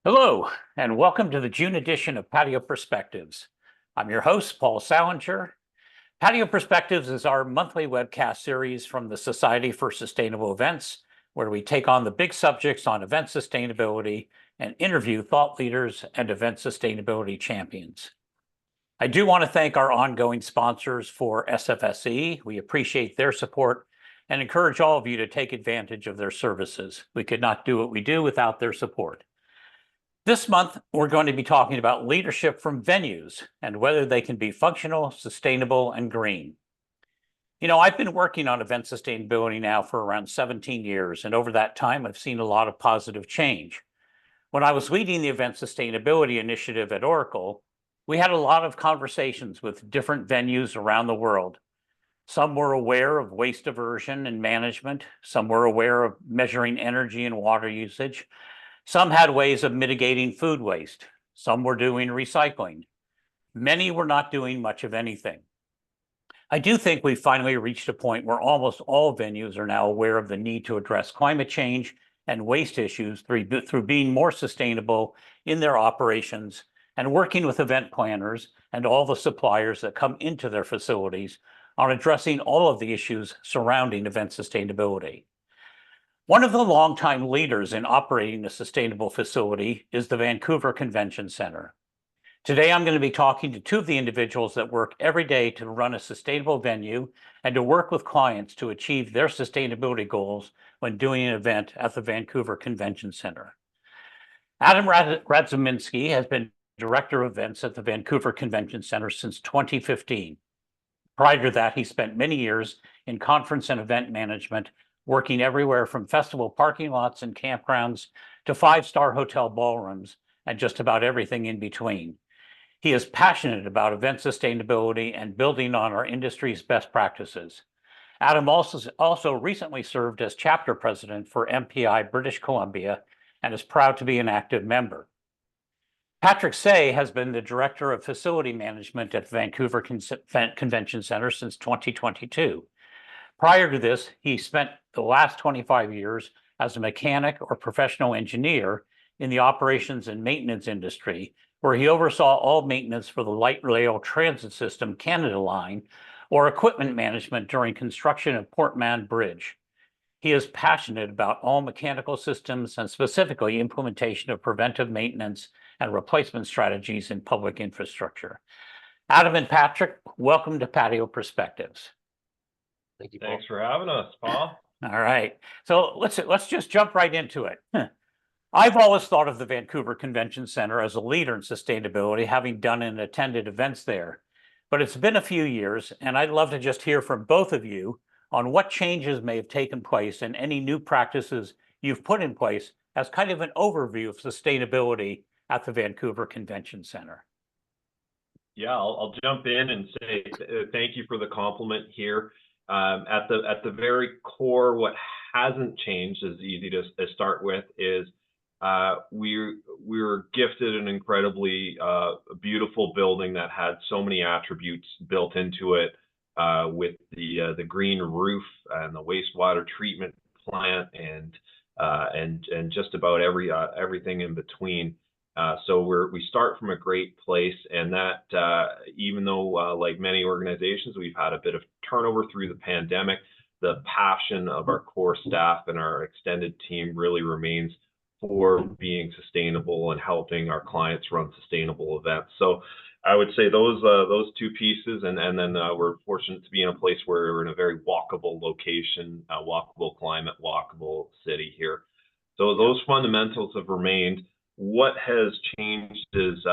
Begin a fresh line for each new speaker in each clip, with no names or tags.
Hello, and welcome to the June edition of Patio Perspectives. I'm your host, Paul Salinger. Patio Perspectives is our monthly webcast series from the Society for Sustainable Events, where we take on the big subjects on event sustainability and interview thought leaders and event sustainability champions. I do want to thank our ongoing sponsors for SFSE. We appreciate their support and encourage all of you to take advantage of their services. We could not do what we do without their support. This month, we're going to be talking about leadership from venues and whether they can be functional, sustainable, and green. You know, I've been working on event sustainability now for around 17 years, and over that time, I've seen a lot of positive change. When I was leading the event sustainability initiative at Oracle, we had a lot of conversations with different venues around the world. Some were aware of waste diversion and management. Some were aware of measuring energy and water usage. Some had ways of mitigating food waste. Some were doing recycling. Many were not doing much of anything. I do think we finally reached a point where almost all venues are now aware of the need to address climate change and waste issues through being more sustainable in their operations and working with event planners and all the suppliers that come into their facilities on addressing all of the issues surrounding event sustainability. One of the longtime leaders in operating a sustainable facility is the Vancouver Convention Center. Today, I'm going to be talking to two of the individuals that work every day to run a sustainable venue and to work with clients to achieve their sustainability goals when doing an event at the Vancouver Convention Center. Adam Radziminski has been Director of Events at the Vancouver Convention Center since 2015. Prior to that, he spent many years in conference and event management, working everywhere from festival parking lots and campgrounds to five-star hotel ballrooms and just about everything in between. He is passionate about event sustainability and building on our industry's best practices. Adam also recently served as chapter president for MPI British Columbia and is proud to be an active member. Tsai has been the director of facility management at Vancouver Convention Center since 2022. Prior to this, he spent the last 25 years as a mechanic or professional engineer in the operations and maintenance industry, where he oversaw all maintenance for the light rail transit system Canada Line or equipment management during construction of Port Mann Bridge. He is passionate about all mechanical systems and specifically implementation of preventive maintenance and replacement strategies in public infrastructure. Adam and Patrick, welcome to Patio Perspectives.
Thank you, Paul.
Thanks for having us, Paul.
All right. So let's just jump right into it. I've always thought of the Vancouver Convention Center as a leader in sustainability, having done and attended events there. But it's been a few years, and I'd love to just hear from both of you on what changes may have taken place and any new practices you've put in place as kind of an overview of sustainability at the Vancouver Convention Center.
Yeah, I'll jump in and say thank you for the compliment here. At the very core, what hasn't changed, is easy to start with, is we were gifted an incredibly beautiful building that had so many attributes built into it, with the green roof and the wastewater treatment plant and just about everything in between. So we start from a great place, and that even though like many organizations, we've had a bit of turnover through the pandemic, the passion of our core staff and our extended team really remains for being sustainable and helping our clients run sustainable events. So I would say those two pieces, and then we're fortunate to be in a place where we're in a very walkable location, walkable climate, walkable city here. So those fundamentals have remained. What has changed is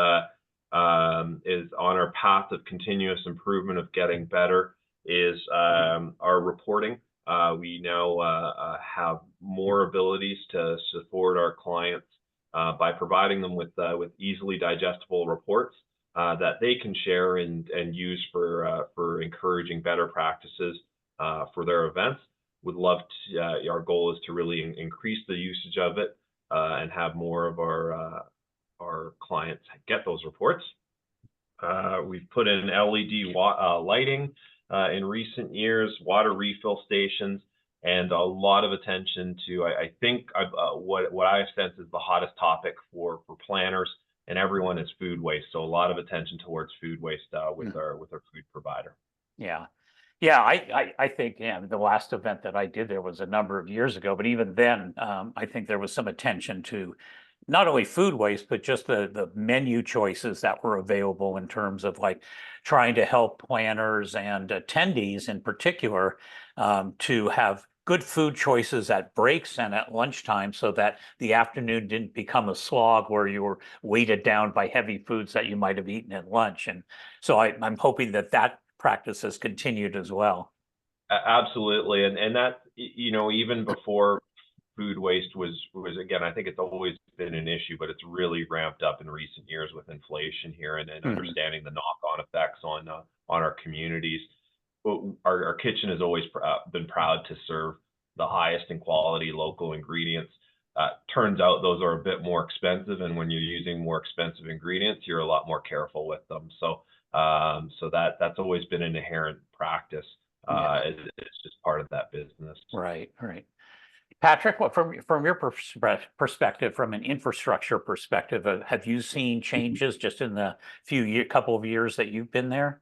on our path of continuous improvement, of getting better, is our reporting. We now have more abilities to support our clients by providing them with easily digestible reports that they can share and use for encouraging better practices for their events. Would love to, our goal is to really increase the usage of it and have more of our clients get those reports. We've put in LED lighting in recent years, water refill stations, and a lot of attention to, I think what I sense is the hottest topic for planners and everyone is food waste. So a lot of attention towards food waste with our food provider.
Yeah. Yeah, I think, yeah, the last event that I did there was a number of years ago, but even then, I think there was some attention to not only food waste, but just the menu choices that were available in terms of like trying to help planners and attendees in particular to have good food choices at breaks and at lunchtime so that the afternoon didn't become a slog where you were weighted down by heavy foods that you might have eaten at lunch. And so I'm hoping that that practice has continued as well.
Absolutely, and that, even before food waste was again, I think it's always been an issue, but it's really ramped up in recent years with inflation here and understanding the knock-on effects on our communities. But our kitchen has always been proud to serve the highest in quality local ingredients. Turns out those are a bit more expensive, and when you're using more expensive ingredients, you're a lot more careful with them. So that's always been an inherent practice. It's just part of that business.
Right. Patrick, what from your perspective, from an infrastructure perspective, have you seen changes just in the couple of years that you've been there?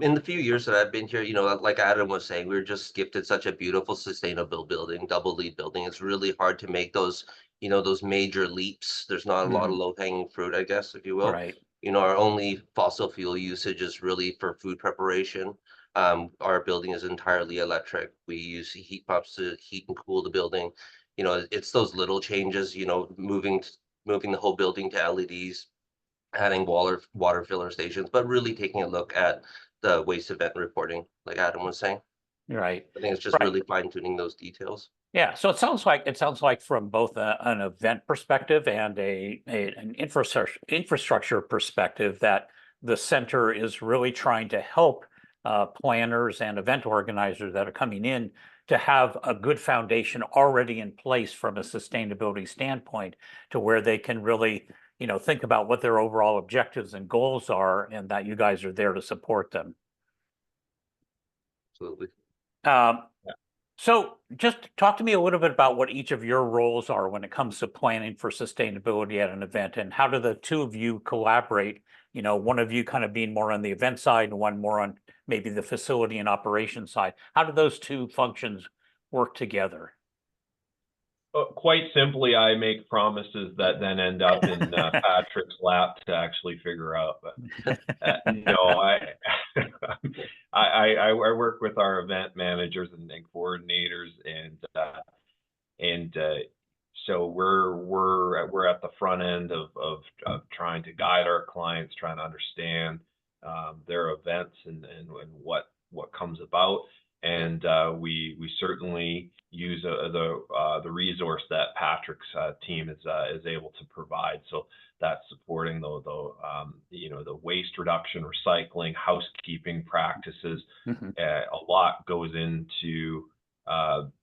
In the few years that I've been here, like Adam was saying, we were just gifted such a beautiful, sustainable building, double LEED building. It's really hard to make those, those major leaps. There's not a lot of low-hanging fruit, I guess, if you will.
Right.
Our only fossil fuel usage is really for food preparation. Our building is entirely electric. We use heat pumps to heat and cool the building. It's those little changes, moving the whole building to LEDs, adding water filler stations, but really taking a look at the waste event reporting, like Adam was saying.
Right.
I think it's just really fine-tuning those details.
Yeah, so it sounds like from both an event perspective and an infrastructure perspective that the center is really trying to help planners and event organizers that are coming in to have a good foundation already in place from a sustainability standpoint to where they can really, think about what their overall objectives and goals are, and that you guys are there to support them.
Absolutely.
So just talk to me a little bit about what each of your roles are when it comes to planning for sustainability at an event, and how do the two of you collaborate? One of you kind of being more on the event side and one more on maybe the facility and operations side. How do those two functions work together?
Quite simply, I make promises that then end up in Patrick's lap to actually figure out. But no, I work with our event managers and coordinators, and so we're at the front end of trying to guide our clients, trying to understand their events and what comes about. And we certainly use the resource that Patrick's team is able to provide. So that's supporting the waste reduction, recycling, housekeeping practices. A lot goes into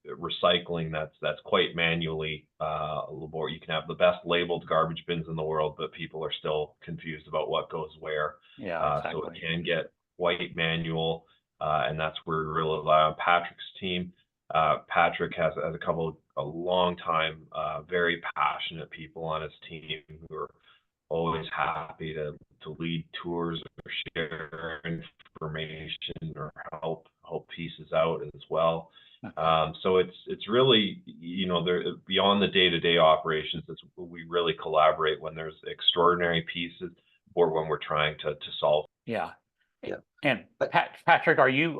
recycling that's quite manually laborious. You can have the best labeled garbage bins in the world, but people are still confused about what goes where.
Yeah, exactly.
So it can get quite manual. And that's where we really rely on Patrick's team. Patrick has a long time, very passionate people on his team who are always happy to lead tours or share information or help pieces out as well. So it's really, beyond the day-to-day operations, we really collaborate when there's extraordinary pieces or when we're trying to solve.
Yeah. And Patrick, are you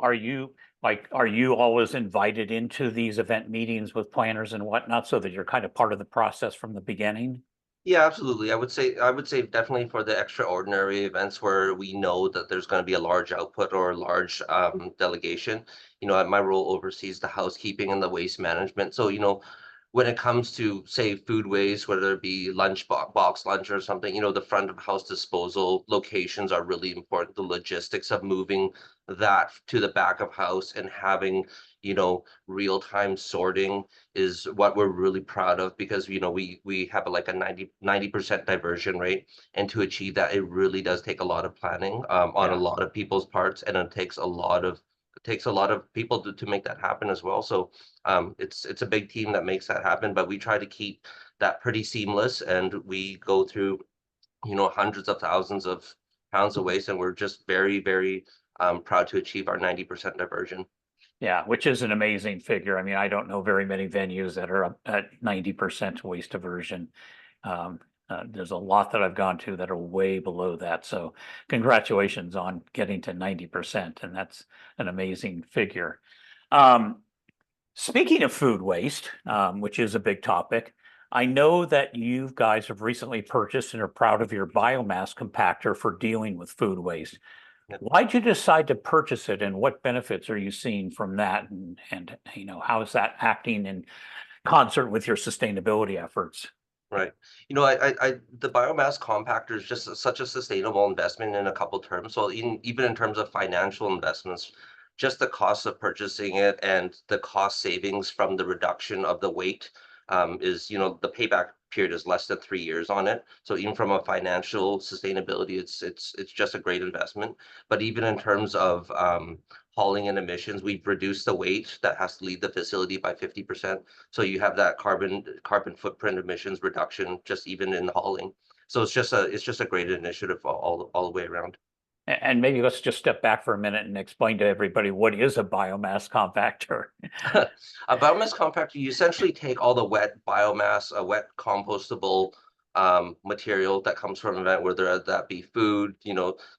always invited into these event meetings with planners and whatnot, so that you're kind of part of the process from the beginning?
Yeah, absolutely. I would say definitely for the extraordinary events where we know that there's going to be a large output or a large delegation. My role oversees the housekeeping and the waste management. So, when it comes to, say, food waste, whether it be box lunch or something, the front of house disposal locations are really important. The logistics of moving that to the back of house and having, real-time sorting is what we're really proud of, because, we have like a 90% diversion rate. And to achieve that, it really does take a lot of planning on a lot of people's parts, and it takes a lot of takes a lot of people to make that happen as well. So it's a big team that makes that happen, but we try to keep that pretty seamless, and we go through, hundreds of thousands of pounds of waste, and we're just very, very proud to achieve our 90% diversion.
Yeah, which is an amazing figure. I mean, I don't know very many venues that are at 90% waste diversion. There's a lot that I've gone to that are way below that. So congratulations on getting to 90%, and that's an amazing figure. Speaking of food waste, which is a big topic, I know that you guys have recently purchased and are proud of your biomass compactor for dealing with food waste.
Yep.
Why'd you decide to purchase it, and what benefits are you seeing from that? And how is that acting in concert with your sustainability efforts?
Right. The biomass compactor is just such a sustainable investment in a couple terms. So even in terms of financial investments, just the cost of purchasing it and the cost savings from the reduction of the weight is, the payback period is less than 3 years on it. So even from a financial sustainability, it's just a great investment. But even in terms of hauling and emissions, we've reduced the weight that has to leave the facility by 50%. So you have that carbon footprint emissions reduction just even in hauling. So it's just a great initiative all the way around.
And maybe let's just step back for a minute and explain to everybody what is a biomass compactor.
A biomass compactor, you essentially take all the wet biomass, a wet compostable material that comes from an event, whether that be food,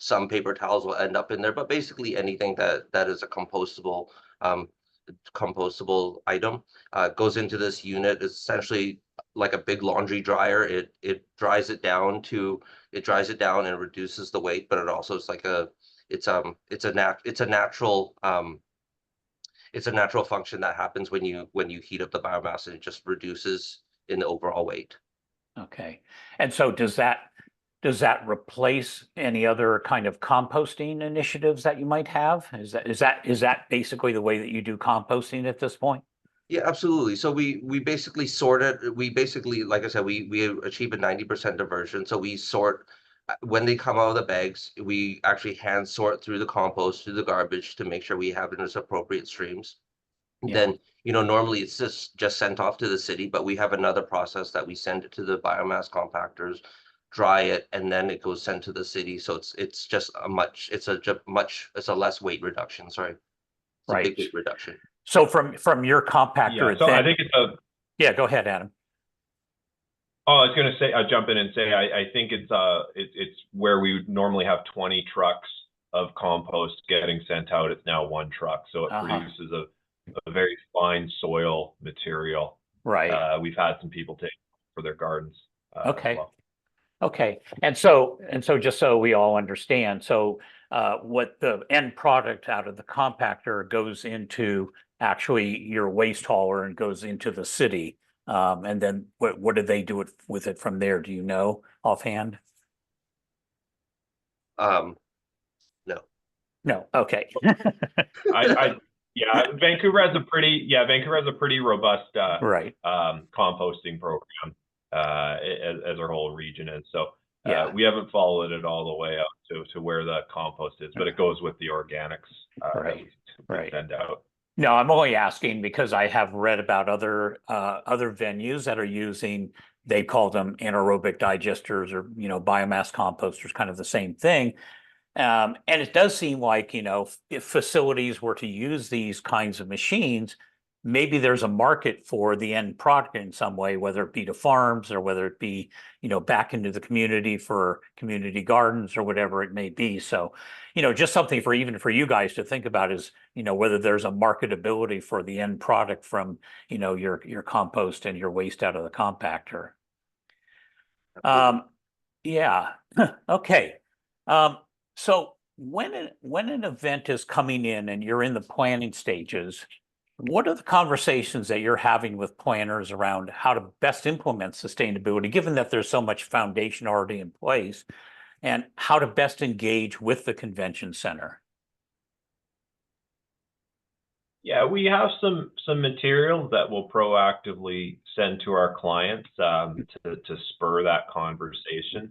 some paper towels will end up in there, but basically anything that is a compostable item goes into this unit. It's essentially like a big laundry dryer. It dries it down and reduces the weight, but it also is like it's a natural function that happens when you heat up the biomass, and it just reduces in the overall weight.
Okay. And so does that replace any other kind of composting initiatives that you might have? Is that basically the way that you do composting at this point?
Yeah, absolutely. So we basically sort it. We basically, like I said, we achieve a 90% diversion. So we sort when they come out of the bags. We actually hand sort through the compost, through the garbage, to make sure we have it in its appropriate streams.
Yeah.
Then, normally it's just sent off to the city, but we have another process that we send it to the biomass compactors, dry it, and then it goes sent to the city. So it's a less weight reduction. Sorry, it's
Right.
a big weight reduction.
So from your compactor,
Yeah, so I think it's
yeah, go ahead, Adam.
Oh, I was going to say, I'll jump in and say, I think it's where we would normally have 20 trucks of compost getting sent out. It's now 1 truck. So it produces a very fine soil material.
Right.
We've had some people take for their gardens.
Okay.
As well.
Okay. And so just so we all understand, so what the end product out of the compactor goes into actually your waste hauler and goes into the city. And then what do they do with it from there? Do you know offhand?
No.
No. Okay.
Vancouver has a pretty robust
Right.
composting program as our whole region is. So
Yeah.
we haven't followed it all the way out to where the compost is, but it goes with the organics
Right.
that we send out.
No, I'm only asking because I have read about other venues that are using, they call them anaerobic digesters or biomass composters, kind of the same thing. And it does seem like if facilities were to use these kinds of machines, maybe there's a market for the end product in some way, whether it be to farms or whether it be back into the community for community gardens or whatever it may be. So just something for you guys to think about is whether there's a marketability for the end product from your compost and your waste out of the compactor. Yeah. Okay. So when an event is coming in and you're in the planning stages, what are the conversations that you're having with planners around how to best implement sustainability, given that there's so much foundation already in place, and how to best engage with the convention center?
Yeah, we have some materials that we'll proactively send to our clients to spur that conversation.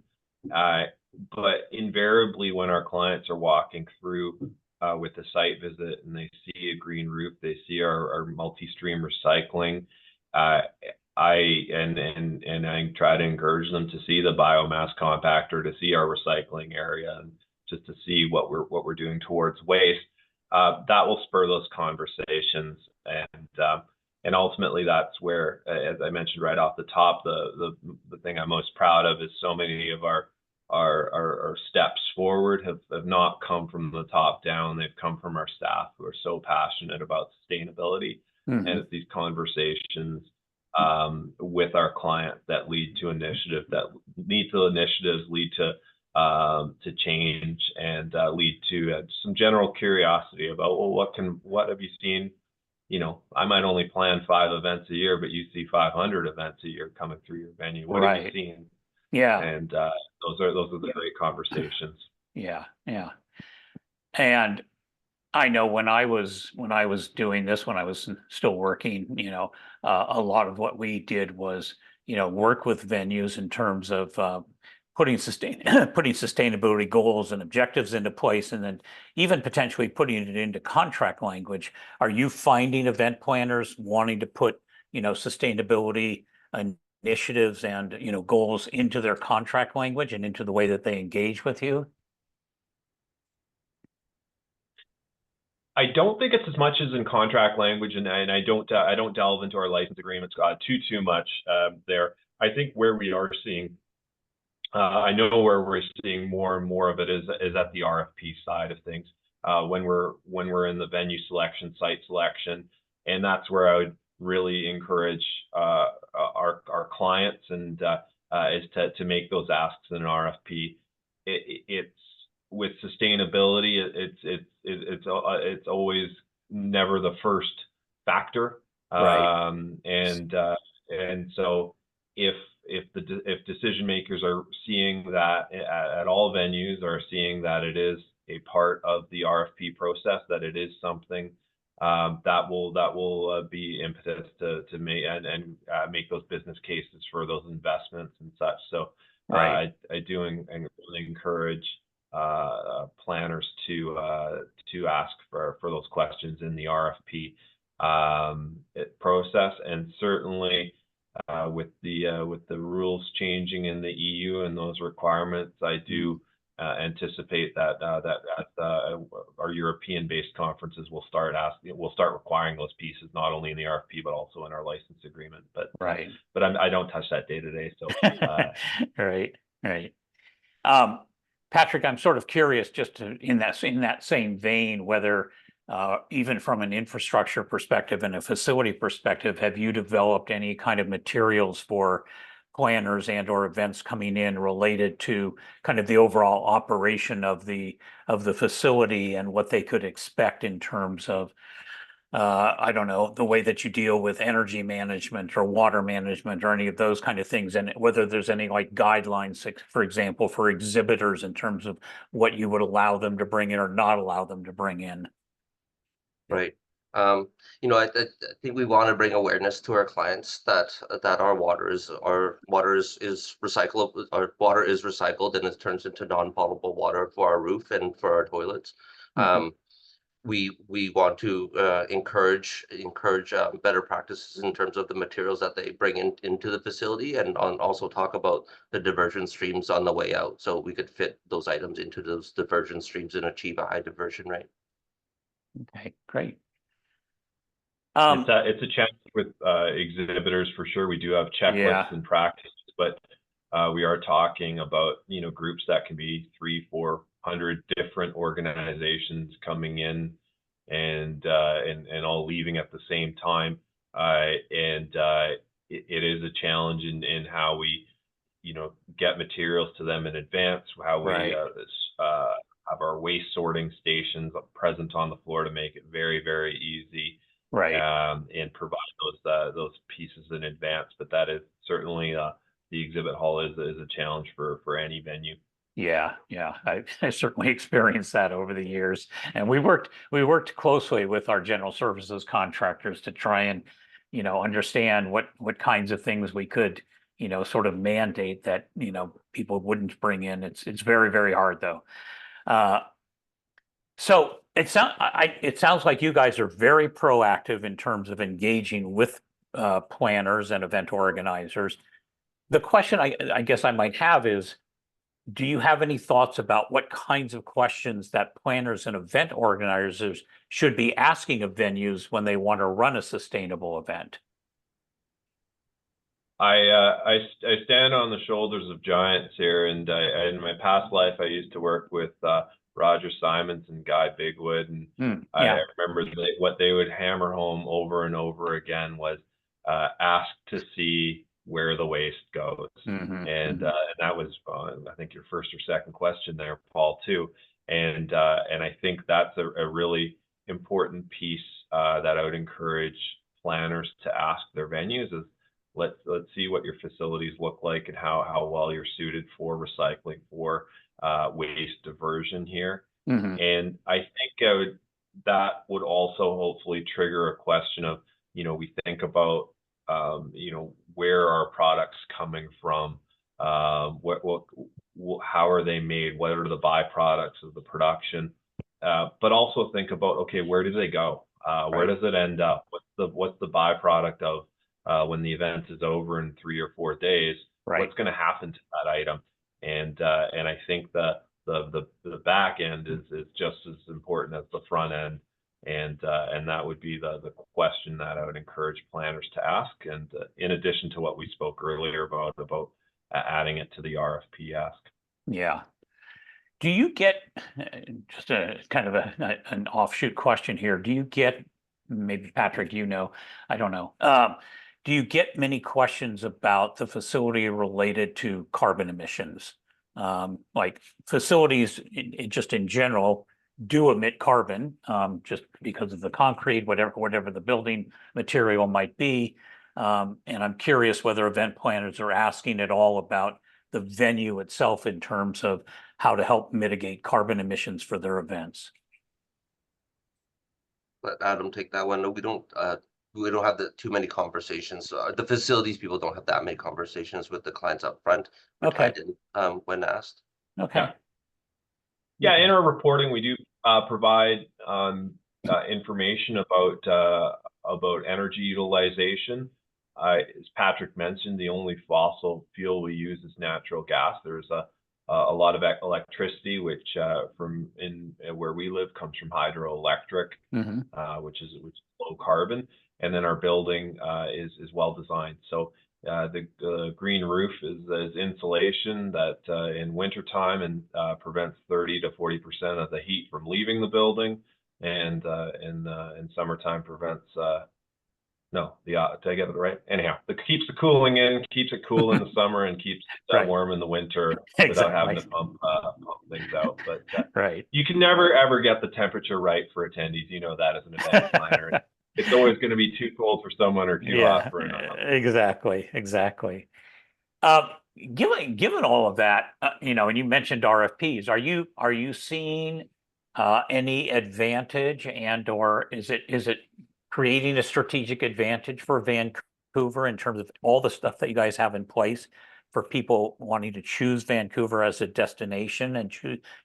But invariably, when our clients are walking through with the site visit and they see a green roof, they see our multi-stream recycling. I try to encourage them to see the biomass compactor, to see our recycling area, and just to see what we're doing towards waste. That will spur those conversations, and ultimately that's where, as I mentioned right off the top, the thing I'm most proud of is so many of our steps forward have not come from the top down. They've come from our staff who are so passionate about sustainability.
Mhm.
And it's these conversations with our clients that lead to initiatives, lead to change, and lead to some general curiosity about, well, what have you seen? You know, I might only plan 5 events a year, but you see 500 events a year coming through your venue. What have you seen?
Yeah.
And those are the great conversations.
Yeah. Yeah. And I know when I was doing this, when I was still working, a lot of what we did was, work with venues in terms of putting sustainability goals and objectives into place, and then even potentially putting it into contract language. Are you finding event planners wanting to put, sustainability initiatives and, goals into their contract language and into the way that they engage with you?
I don't think it's as much as in contract language, and I don't delve into our license agreements too much there. I think where we are seeing, I know where we're seeing more and more of it is at the RFP side of things, when we're in the venue selection, site selection, and that's where I would really encourage our clients and is to make those asks in an RFP. It's with sustainability, it's always never the first factor,
Right.
and so if decision makers are seeing that at all venues, are seeing that it is a part of the RFP process, that it is something that will be impetus to make those business cases for those investments and such. So
Right.
I do really encourage planners to ask for those questions in the RFP process, and certainly with the rules changing in the EU and those requirements, I do anticipate that our European-based conferences will start requiring those pieces, not only in the RFP but also in our license agreement. But
Right.
But I don't touch that day to day. So
Right. Right. Patrick, I'm sort of curious, just in that same vein, whether even from an infrastructure perspective and a facility perspective, have you developed any kind of materials for planners and or events coming in related to kind of the overall operation of the facility and what they could expect in terms of I don't know, the way that you deal with energy management or water management or any of those kind of things, and whether there's any like guidelines, for example, for exhibitors in terms of what you would allow them to bring in or not allow them to bring in.
Right. I think we want to bring awareness to our clients that our water is recyclable. Our water is recycled and it turns into non-potable water for our roof and for our toilets.
Mhm.
We want to encourage better practices in terms of the materials that they bring into the facility, and also talk about the diversion streams on the way out, so we could fit those items into those diversion streams and achieve a high diversion rate.
Okay, great.
It's a challenge with exhibitors for sure. We do have checklists
Yeah.
and practices, but we are talking about groups that can be 300-400 different organizations coming in and all leaving at the same time, and it is a challenge in how we get materials to them in advance, how we
Right.
have our waste sorting stations present on the floor to make it very, very easy,
Right.
and provide those pieces in advance. But that is certainly the exhibit hall is a challenge for any venue.
Yeah, I certainly experienced that over the years, and we worked closely with our general services contractors to try and understand what kinds of things we could sort of mandate that people wouldn't bring in. It's very, very hard though. So It sounds like you guys are very proactive in terms of engaging with planners and event organizers. The question I guess I might have is, do you have any thoughts about what kinds of questions that planners and event organizers should be asking of venues when they want to run a sustainable event?
I stand on the shoulders of giants here, and in my past life I used to work with Roger Simons and Guy Bigwood, and I remember what they would hammer home over and over again was ask to see where the waste goes. And that was I think your first or second question there, Paul, too. And I think that's a really important piece that I would encourage planners to ask their venues is, let's see what your facilities look like and how well you're suited for recycling, for waste diversion here. And I think that would also hopefully trigger a question of, we think about, where are products coming from? How are they made? What are the byproducts of the production? But also think about, okay, where do they go? Where does it end up? What's the byproduct of when the event is over in 3 or 4 days? What's going to happen to that item? And I think the back end is just as important as the front end. And that would be the question that I would encourage planners to ask. And in addition to what we spoke earlier about adding it to the RFP ask. Yeah.
Do you get, just a kind of an offshoot question here, do you get, maybe Patrick, I don't know, do you get many questions about the facility related to carbon emissions? Like facilities just in general do emit carbon, just because of the concrete, whatever the building material might be. And I'm curious whether event planners are asking at all about the venue itself in terms of how to help mitigate carbon emissions for their events.
Let Adam take that one. No, we don't have too many conversations. The facilities people don't have that many conversations with the clients up front.
Okay.
When asked.
Okay.
Yeah, in our reporting, we do provide information about energy utilization. As Patrick mentioned, the only fossil fuel we use is natural gas. There's a lot of electricity, which from where we live comes from hydroelectric, which is low carbon. And then our building is well designed. So the green roof is insulation that in wintertime and prevents 30 to 40% of the heat from leaving the building, and in summertime prevents did I get it right? Anyhow, it keeps the cooling in, keeps it cool in the summer, and keeps it warm in the winter without having to pump things out. But you can never ever get the temperature right for attendees. You know that as an event planner. It's always going to be too cold for someone or too hot for another.
Exactly. Given all of that, and you mentioned RFPs, are you seeing any advantage, and or is it creating a strategic advantage for Vancouver in terms of all the stuff that you guys have in place for people wanting to choose Vancouver as a destination and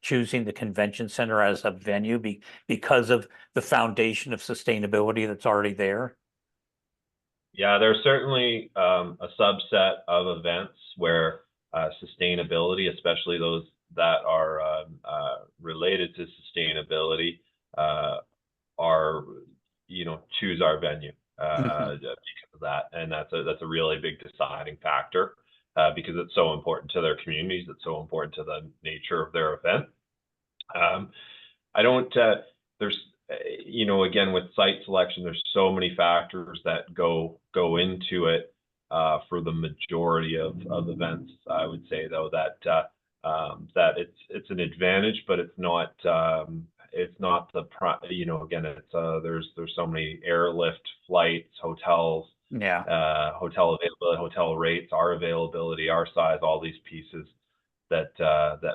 choosing the convention center as a venue because of the foundation of sustainability that's already there?
Yeah, there's certainly a subset of events where sustainability, especially those that are related to sustainability, are choose our venue because of that, and that's a really big deciding factor because it's so important to their communities. It's so important to the nature of their event. I don't. There's again with site selection, there's so many factors that go into it for the majority of events. I would say though that it's an advantage, but it's not. It's not again, it's there's so many airlift, flights, hotels, hotel availability, hotel rates, our availability, our size, all these pieces that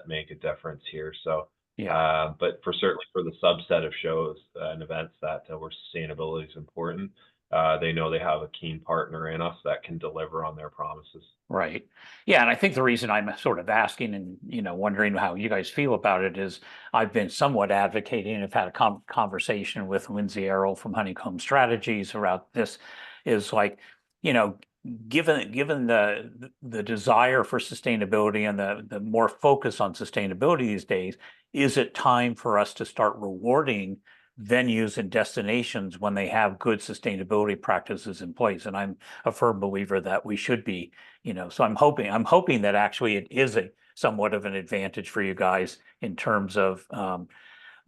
make a difference here. So but certainly for the subset of shows and events that where sustainability is important, they know they have a keen partner in us that can deliver on their promises.
Right. Yeah, and I think the reason I'm sort of asking and wondering how you guys feel about it is I've been somewhat advocating. I've had a conversation with Lindsay Errol from Honeycomb Strategies around this. Is like, given the desire for sustainability and the more focus on sustainability these days, is it time for us to start rewarding venues and destinations when they have good sustainability practices in place? And I'm a firm believer that we should be. So I'm hoping that actually it is a somewhat of an advantage for you guys in terms of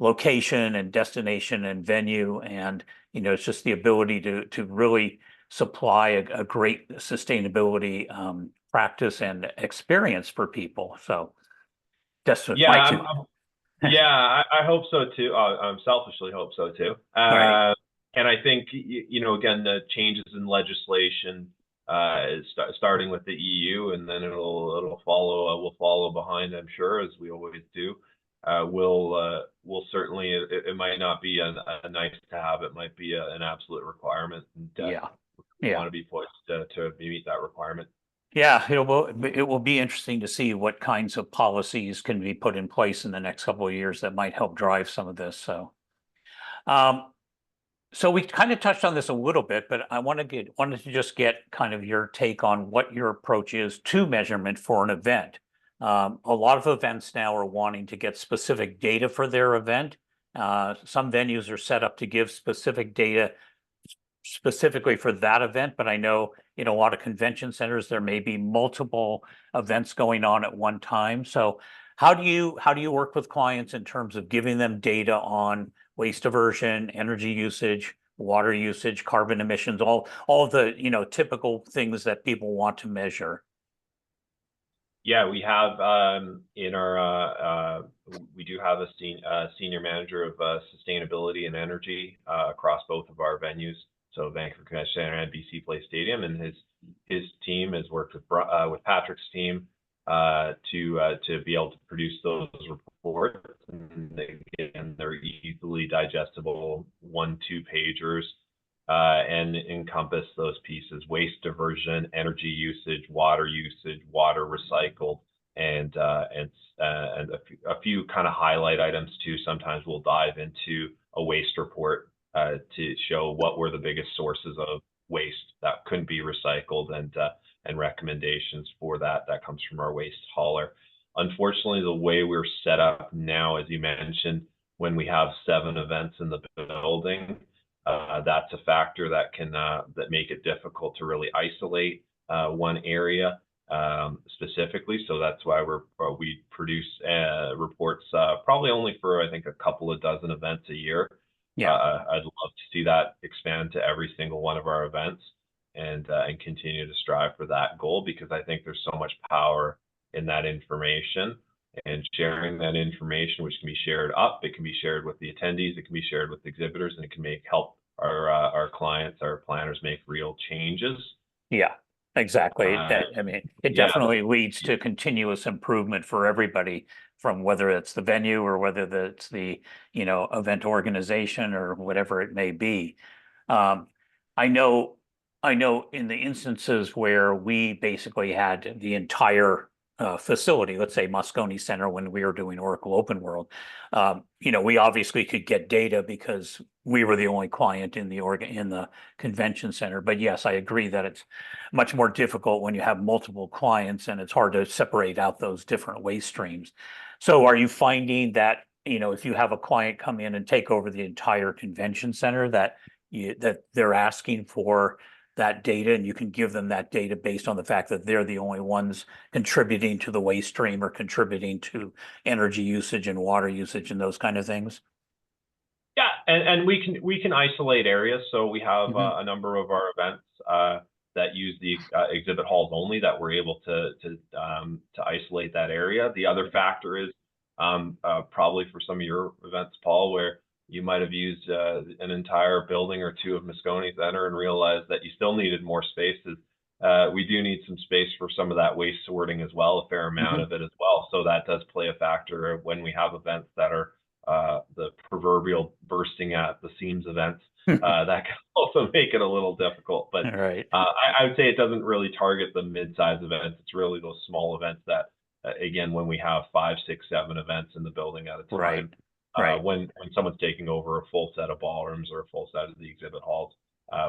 location and destination and venue, and it's just the ability to really supply a great sustainability practice and experience for people. So that's what
yeah, I hope so too. I selfishly hope so too.
Right.
And I think again, the changes in legislation, starting with the EU, and then it'll follow. We'll follow behind, I'm sure, as we always do. Will certainly. It might not be a nice to have. It might be an absolute requirement. And, we want to be poised to meet that requirement.
Yeah, it will be interesting to see what kinds of policies can be put in place in the next couple of years that might help drive some of this. So, so we kind of touched on this a little bit, but I wanted to just get kind of your take on what your approach is to measurement for an event. A lot of events now are wanting to get specific data for their event. Some venues are set up to give specific data specifically for that event, but I know in a lot of convention centers there may be multiple events going on at one time. So how do you work with clients in terms of giving them data on waste diversion, energy usage, water usage, carbon emissions, all of the typical things that people want to measure?
Yeah, we have in our we do have a senior manager of sustainability and energy across both of our venues. So Vancouver Convention Center and BC Place Stadium, and his team has worked with Patrick's team to be able to produce those reports. And again, they're easily digestible 1-2 pagers and encompass those pieces: waste diversion, energy usage, water recycled, and a few kind of highlight items too. Sometimes we'll dive into a waste report to show what were the biggest sources of waste that couldn't be recycled, and recommendations for that comes from our waste hauler. Unfortunately, the way we're set up now, as you mentioned, when we have 7 events in the building, that's a factor that can that make it difficult to really isolate one area specifically. So that's why we produce reports probably only for, I think, a couple of dozen events a year.
Yeah,
I'd love to see that expand to every single one of our events, and continue to strive for that goal, because I think there's so much power in that information, and sharing that information, which can be shared up. It can be shared with the attendees, it can be shared with exhibitors, and it can help our clients, our planners, make real changes.
Yeah, exactly. I mean, it definitely leads to continuous improvement for everybody, from whether it's the venue or whether it's the event organization or whatever it may be. I know in the instances where we basically had the entire facility, let's say Moscone Center, when we were doing Oracle Open World, we obviously could get data because we were the only client in the convention center. But yes, I agree that it's much more difficult when you have multiple clients, and it's hard to separate out those different waste streams. So are you finding that if you have a client come in and take over the entire convention center, that they're asking for that data, and you can give them that data based on the fact that they're the only ones contributing to the waste stream or contributing to energy usage and water usage and those kind of things?
Yeah, and we can isolate areas. So we have a number of our events that use the exhibit halls only, that we're able to isolate that area. The other factor is probably for some of your events, Paul, where you might have used an entire building or 2 of Moscone Center and realized that you still needed more spaces. We do need some space for some of that waste sorting as well, a fair amount of it as well. So that does play a factor when we have events that are the proverbial bursting at the seams events. That can also make it a little difficult. But
Right.
I would say it doesn't really target the mid-size events. It's really those small events that, again, when we have 5, 6, 7 events in the building at a time,
Right.
when someone's taking over a full set of ballrooms or a full set of the exhibit halls,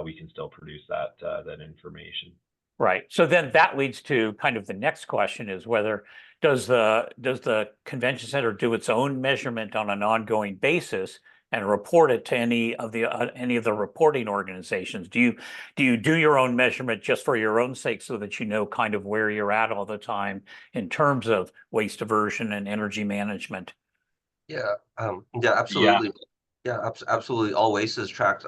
we can still produce that information.
Right. So then that leads to kind of the next question is whether does the convention center do its own measurement on an ongoing basis and report it to any of the reporting organizations? Do you do your own measurement just for your own sake so that you know kind of where you're at all the time in terms of waste diversion and energy management?
Yeah, absolutely. Yeah, absolutely. All waste is tracked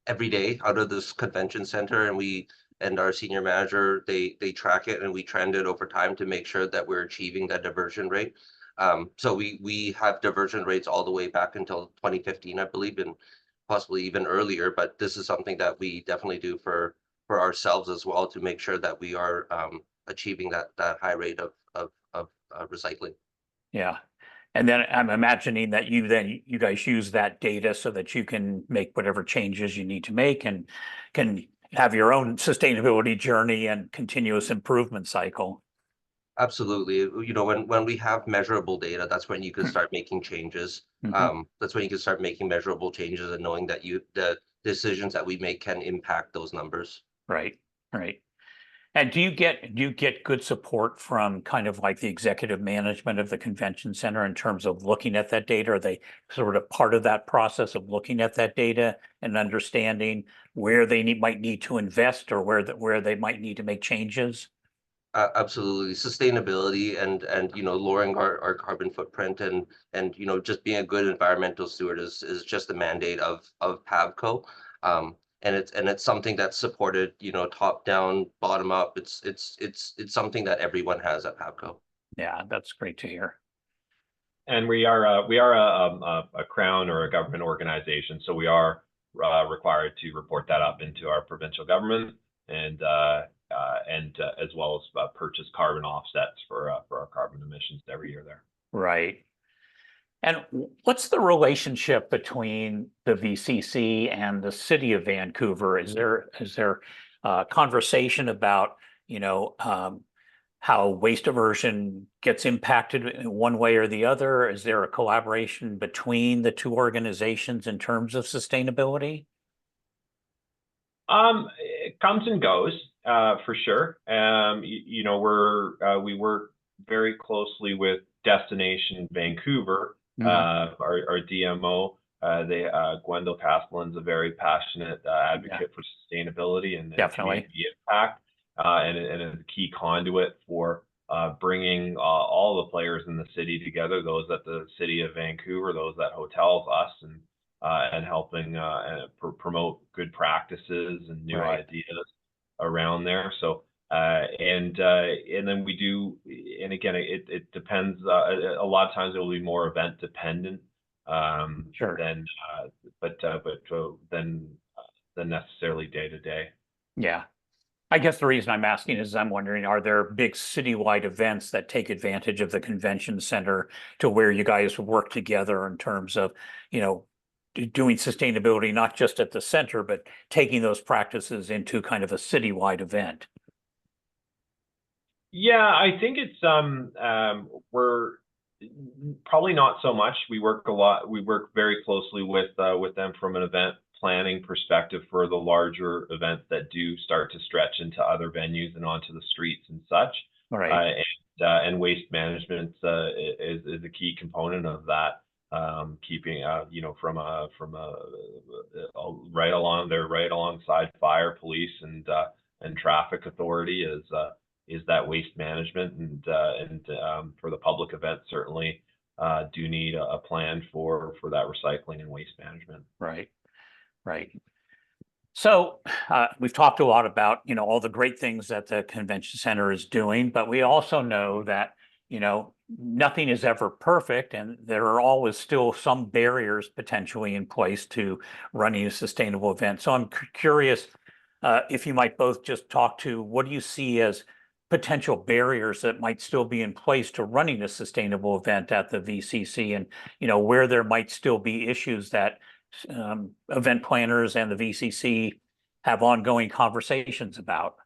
every day out of this convention center, and we and our senior manager, they track it and we trend it over time to make sure that we're achieving that diversion rate. So we have diversion rates all the way back until 2015, I believe, and possibly even earlier. But this is something that we definitely do for ourselves as well to make sure that we are achieving that high rate of recycling.
Yeah. And then I'm imagining that you guys use that data so that you can make whatever changes you need to make and can have your own sustainability journey and continuous improvement cycle.
Absolutely. You know, when we have measurable data, that's when you can start making changes. That's when you can start making measurable changes and knowing that the decisions that we make can impact those numbers.
Right. Right. And do you get good support from kind of like the executive management of the convention center in terms of looking at that data? Are they sort of part of that process of looking at that data and understanding where they might need to invest or where they might need to make changes?
Absolutely. Sustainability and you know, lowering our carbon footprint and you know, just being a good environmental steward is just the mandate of PAVCO. And it's something that's supported, you know, top down, bottom up. It's something that everyone has at PAVCO.
Yeah, that's great to hear.
And we are a crown or a government organization, so we are required to report that up into our provincial government and as well as purchase carbon offsets for our carbon emissions every year there.
Right. And what's the relationship between the VCC and the city of Vancouver? Is there conversation about, you know, how waste diversion gets impacted in one way or the other? Is there a collaboration between the two organizations in terms of sustainability?
It comes and goes, for sure. You know, we work very closely with Destination Vancouver, our DMO. Gwendol Castellan's a very passionate advocate for sustainability and community impact, and a key conduit for bringing all the players in the city together, those at the city of Vancouver, those at hotels, us, and helping promote good practices and new ideas around there. So and then we do, and again, it depends. A lot of times it will be more event dependent than necessarily day to day.
Yeah. I guess the reason I'm asking is I'm wondering, are there big citywide events that take advantage of the convention center to where you guys work together in terms of, you know, doing sustainability, not just at the center, but taking those practices into kind of a citywide event?
Yeah, I think it's we're probably not so much. We work a lot. We work very closely with them from an event planning perspective for the larger events that do start to stretch into other venues and onto the streets and such.
Right.
And waste management is a key component of that. Keeping you know, from a right alongside fire, police, and traffic authority is that waste management, and for the public events certainly do need a plan for that recycling and waste management.
Right. Right. So we've talked a lot about, you know, all the great things that the convention center is doing, but we also know that, you know, nothing is ever perfect, and there are always still some barriers potentially in place to running a sustainable event. So I'm curious if you might both just talk to what do you see as potential barriers that might still be in place to running a sustainable event at the VCC, and where there might still be issues that event planners and the VCC have ongoing conversations about?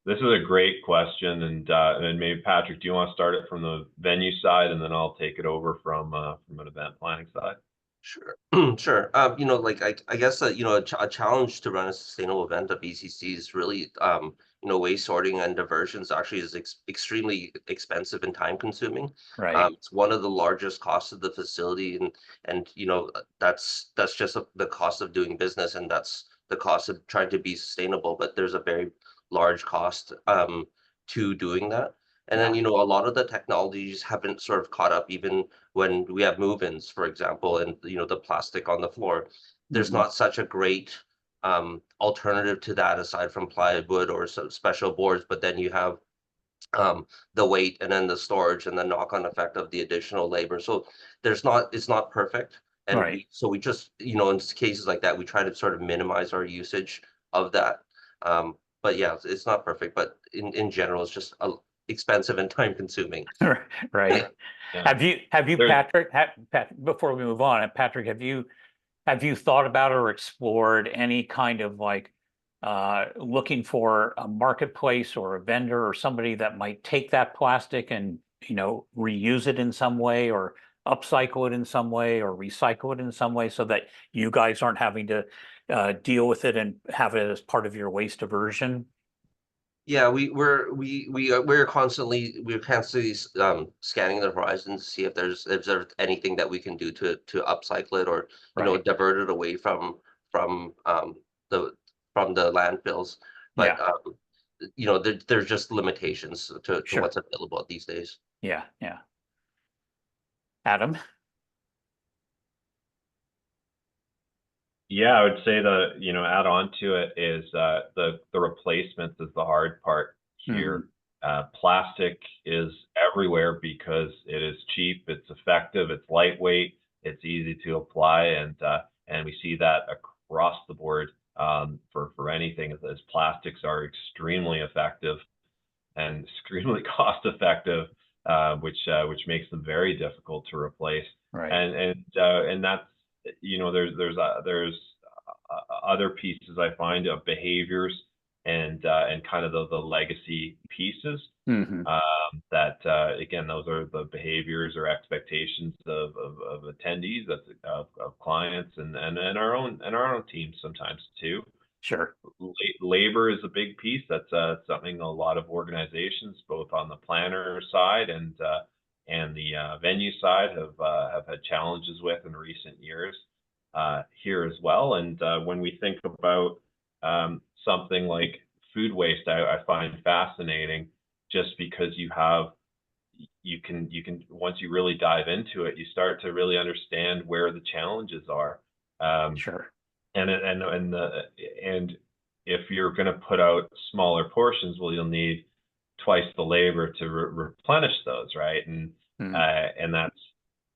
This is a great question, and maybe Patrick, do you want to start it from the venue side, and then I'll take it over from an event planning side?
Sure, sure. I guess that a challenge to run a sustainable event at BCC is really waste sorting and diversions actually is extremely expensive and time consuming.
Right.
It's one of the largest costs of the facility, and that's just the cost of doing business, and that's the cost of trying to be sustainable. But there's a very large cost to doing that. And then, a lot of the technologies haven't sort of caught up, even when we have move-ins, for example, and, the plastic on the floor. There's not such a great alternative to that aside from plywood or some special boards, but then you have the weight and then the storage and the knock-on effect of the additional labor. So it's not perfect. And
Right.
so we just, in cases like that, we try to sort of minimize our usage of that. But yeah, it's not perfect, but in general, it's just expensive and time consuming.
Right.
Yeah.
Have you, Patrick, before we move on, Patrick, have you thought about or explored any kind of like looking for a marketplace or a vendor or somebody that might take that plastic and, reuse it in some way, or upcycle it in some way, or recycle it in some way, so that you guys aren't having to deal with it and have it as part of your waste diversion?
Yeah, we're constantly scanning the horizon to see if there's anything that we can do to upcycle it, or
Right.
divert it away from the landfills. But there's just limitations to
Sure.
what's available these days.
Yeah. Yeah. Adam?
Yeah, I would say add on to it is the replacements is the hard part here. Plastic is everywhere because it is cheap, it's effective, it's lightweight, it's easy to apply, and we see that across the board for anything, as plastics are extremely effective and extremely cost effective, which makes them very difficult to replace.
Right.
And that's there's other pieces I find of behaviors and kind of the legacy pieces that again, those are the behaviors or expectations of attendees, of clients, and our own teams sometimes too.
Sure.
Labor is a big piece. That's something a lot of organizations, both on the planner side and the venue side, have had challenges with in recent years here as well. And when we think about something like food waste, I find fascinating, just because you can once you really dive into it, you start to really understand where the challenges are.
Sure.
And if you're going to put out smaller portions, well, you'll need twice the labor to replenish those, right? And that's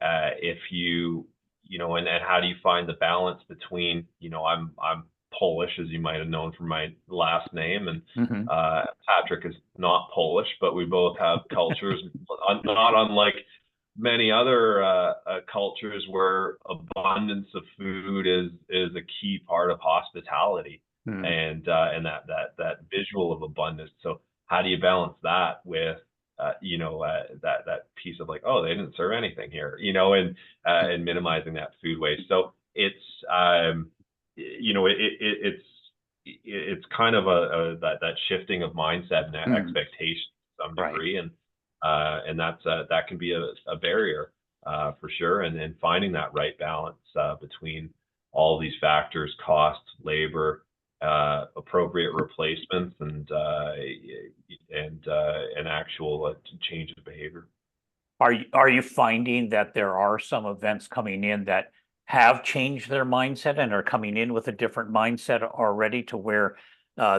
if and how do you find the balance between, I'm Polish, as you might have known from my last name, and Patrick is not Polish, but we both have cultures not unlike many other cultures where abundance of food is a key part of hospitality, and that visual of abundance. So how do you balance that with that piece of like, oh, they didn't serve anything here, and minimizing that food waste. So it's it's kind of that shifting of mindset and expectation to some degree, and that can be a barrier for sure, and finding that right balance between all these factors: cost, labor, appropriate replacements, and an actual change of behavior.
Are you finding that there are some events coming in that have changed their mindset and are coming in with a different mindset already, to where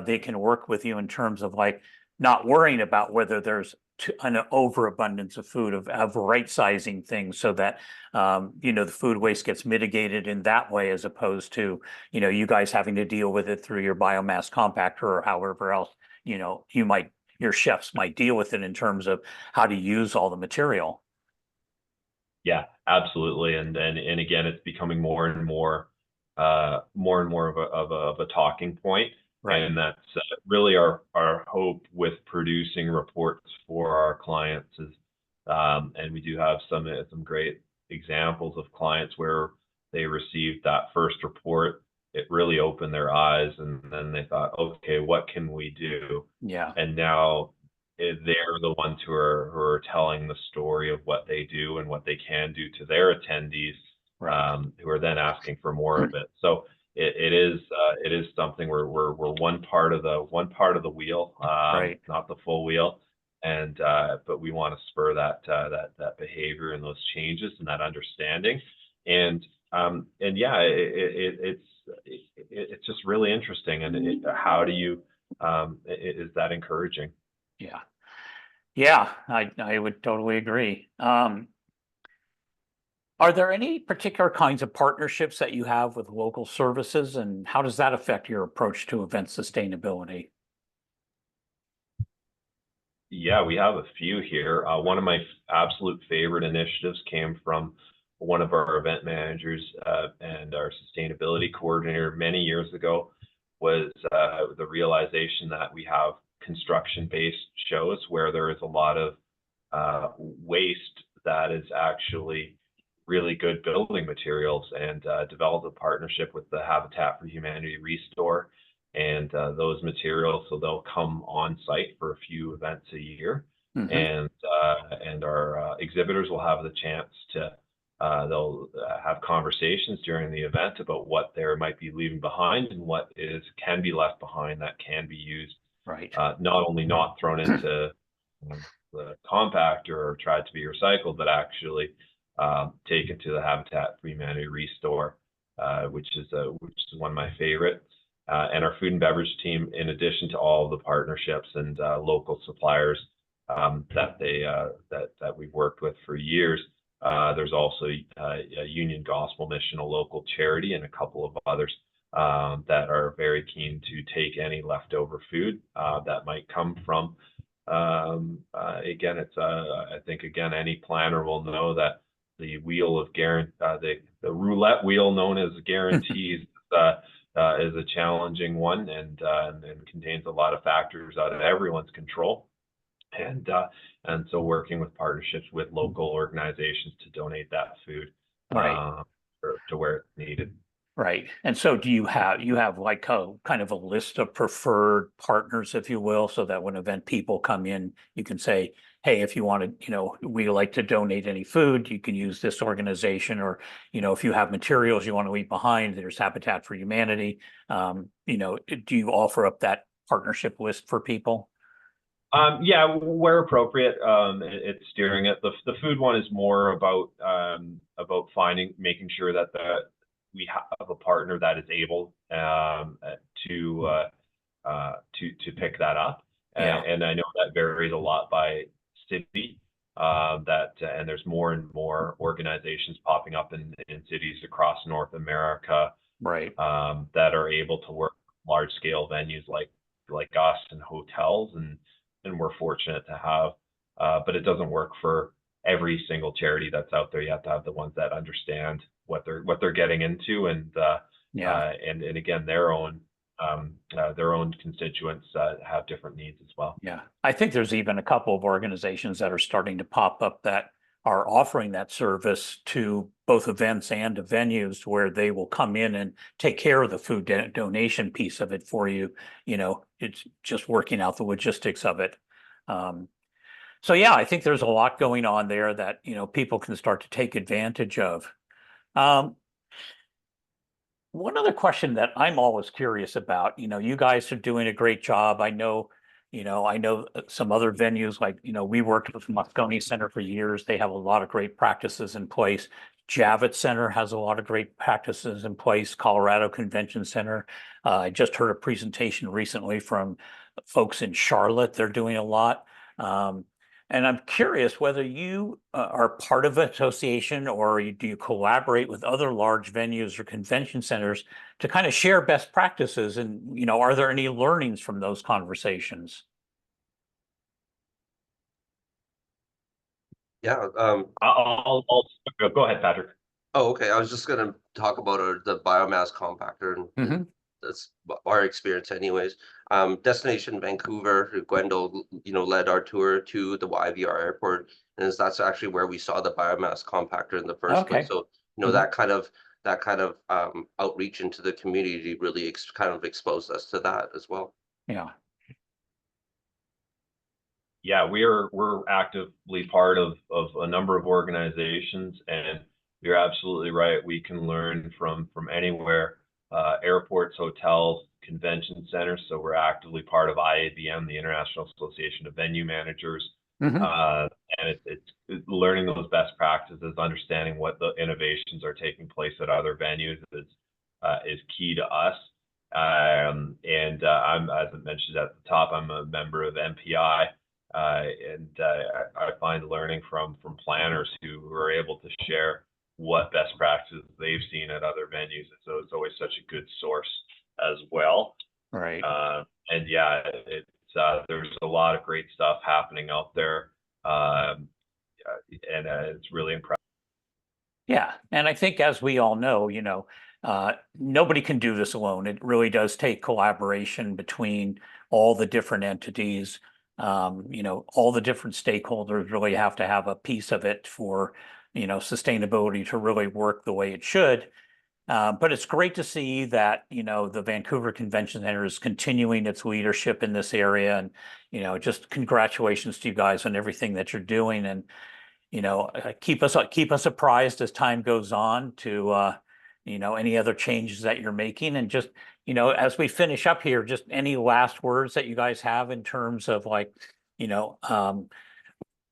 they can work with you in terms of like not worrying about whether there's an overabundance of food, of right sizing things so that the food waste gets mitigated in that way, as opposed to you guys having to deal with it through your biomass compactor or however else you might your chefs might deal with it in terms of how to use all the material.
Yeah, absolutely. And again, it's becoming more and more of a talking point.
Right.
And that's really our hope with producing reports for our clients is, and we do have some great examples of clients where they received that first report. It really opened their eyes, and then they thought, okay, what can we do?
Yeah.
And now they're the ones who are telling the story of what they do and what they can do to their attendees,
Right.
who are then asking for more of it. So it is something where we're one part of the wheel,
Right.
not the full wheel, and but we want to spur that behavior and those changes and that understanding, and yeah, it's just really interesting. And how do you is that encouraging?
Yeah. Yeah, I would totally agree. Are there any particular kinds of partnerships that you have with local services, and how does that affect your approach to event sustainability?
Yeah, we have a few here. One of my absolute favorite initiatives came from one of our event managers and our sustainability coordinator many years ago, was the realization that we have construction-based shows where there is a lot of waste that is actually really good building materials, and developed a partnership with the Habitat for Humanity Restore and those materials. So they'll come on site for a few events a year, and our exhibitors will have the chance to they'll have conversations during the event about what there might be leaving behind and what can be left behind that can be used,
Right.
not only not thrown into the compactor or tried to be recycled, but actually taken to the Habitat for Humanity Restore, which is one of my favorites. And our food and beverage team, in addition to all of the partnerships and local suppliers that we've worked with for years, there's also a Union Gospel Mission, a local charity, and a couple of others that are very keen to take any leftover food that might come from. Again, it's I think again any planner will know that the wheel of the roulette wheel known as guarantees is a challenging one, and contains a lot of factors out of everyone's control. And so working with partnerships with local organizations to donate that food
Right.
to where it's needed.
Right. And so do you have like a kind of a list of preferred partners, if you will, so that when event people come in, you can say, hey, if you want to, we like to donate any food, you can use this organization, or, if you have materials you want to leave behind, there's Habitat for Humanity. Do you offer up that partnership list for people?
Yeah, where appropriate, it's steering it. The food one is more about making sure that we have a partner that is able to pick that up.
Yeah.
And I know that varies a lot by city. And there's more and more organizations popping up in cities across North America,
Right.
that are able to work large scale venues like us and hotels, and we're fortunate to have, but it doesn't work for every single charity that's out there. You have to have the ones that understand what they're getting into, and again, their own constituents have different needs as well.
Yeah, I think there's even a couple of organizations that are starting to pop up that are offering that service to both events and to venues, where they will come in and take care of the food donation piece of it for you. It's just working out the logistics of it. So yeah, I think there's a lot going on there that, people can start to take advantage of. One other question that I'm always curious about, you guys are doing a great job. I know some other venues, like, we worked with Moscone Center for years. They have a lot of great practices in place. Javits Center has a lot of great practices in place. Colorado Convention Center. I just heard a presentation recently from folks in Charlotte. They're doing a lot. And I'm curious whether you are part of an association, or do you collaborate with other large venues or convention centers to kind of share best practices? And, are there any learnings from those conversations?
Yeah.
Go ahead, Patrick.
Oh, okay. I was just gonna talk about the biomass compactor, and
Mhm.
that's our experience, anyways. Destination Vancouver. Gwendol, led our tour to the YVR airport, and that's actually where we saw the biomass compactor in the first place.
Okay.
So,
Mhm.
that kind of outreach into the community really kind of exposed us to that as well.
Yeah.
Yeah, we're actively part of a number of organizations, and you're absolutely right. We can learn from anywhere, airports, hotels, convention centers. So we're actively part of IABM, the International Association of Venue Managers,
Mhm.
and it's learning those best practices, understanding what the innovations are taking place at other venues is key to us. I'm, as I mentioned at the top, I'm a member of MPI. I find learning from planners who are able to share what best practices they've seen at other venues. So it's always such a good source as well.
Right.
And yeah, there's a lot of great stuff happening out there, and it's really impressive.
Yeah, and I think as we all know, nobody can do this alone. It really does take collaboration between all the different entities. All the different stakeholders really have to have a piece of it for, sustainability to really work the way it should. But it's great to see that, the Vancouver Convention Center is continuing its leadership in this area. And, just congratulations to you guys on everything that you're doing. And keep us apprised as time goes on to any other changes that you're making. And just as we finish up here, just any last words that you guys have in terms of you know um,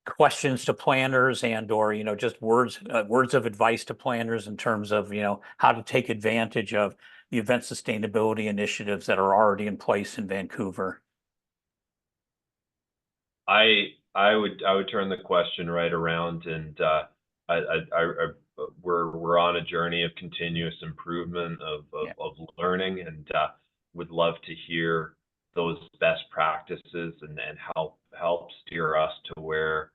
questions to planners, and or just words of advice to planners in terms of how to take advantage of the event sustainability initiatives that are already in place in Vancouver.
I would turn the question right around, and we're on a journey of continuous improvement
Yeah.
of learning, and would love to hear those best practices and help steer us to where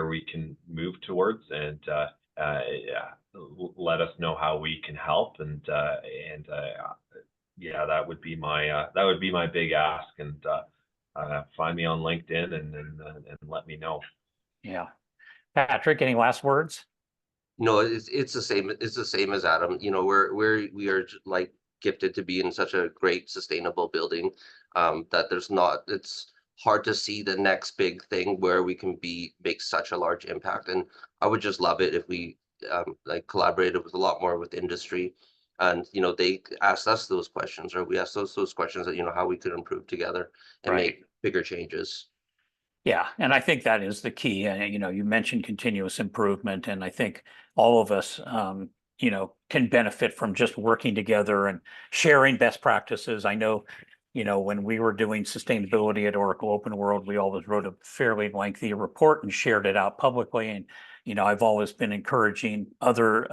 we can move towards, and yeah, let us know how we can help, and yeah, that would be my big ask, and find me on LinkedIn and let me know.
Yeah. Patrick, any last words?
No, it's the same. It's the same as Adam. We are like gifted to be in such a great sustainable building, that it's hard to see the next big thing where we can make such a large impact. And I would just love it if we like collaborated with a lot more with industry, and they asked us those questions, or we asked those questions, that how we could improve together and
Right.
make bigger changes.
Yeah, and I think that is the key. And you mentioned continuous improvement, and I think all of us, can benefit from just working together and sharing best practices. I know, when we were doing sustainability at Oracle Open World, we always wrote a fairly lengthy report and shared it out publicly. And I've always been encouraging other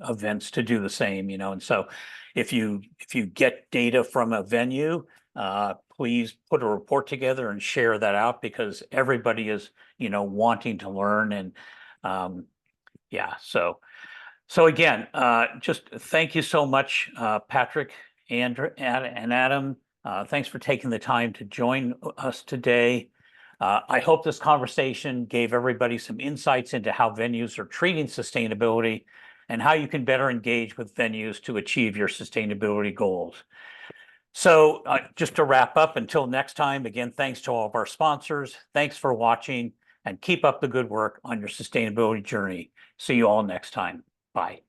events to do the same. And so if you get data from a venue, please put a report together and share that out, because everybody is, wanting to learn. And yeah, so again, just thank you so much, Patrick, Andrew, and Adam. Thanks for taking the time to join us today. I hope this conversation gave everybody some insights into how venues are treating sustainability and how you can better engage with venues to achieve your sustainability goals. So just to wrap up, until next time, again, thanks to all of our sponsors. Thanks for watching, and keep up the good work on your sustainability journey. See you all next time. Bye.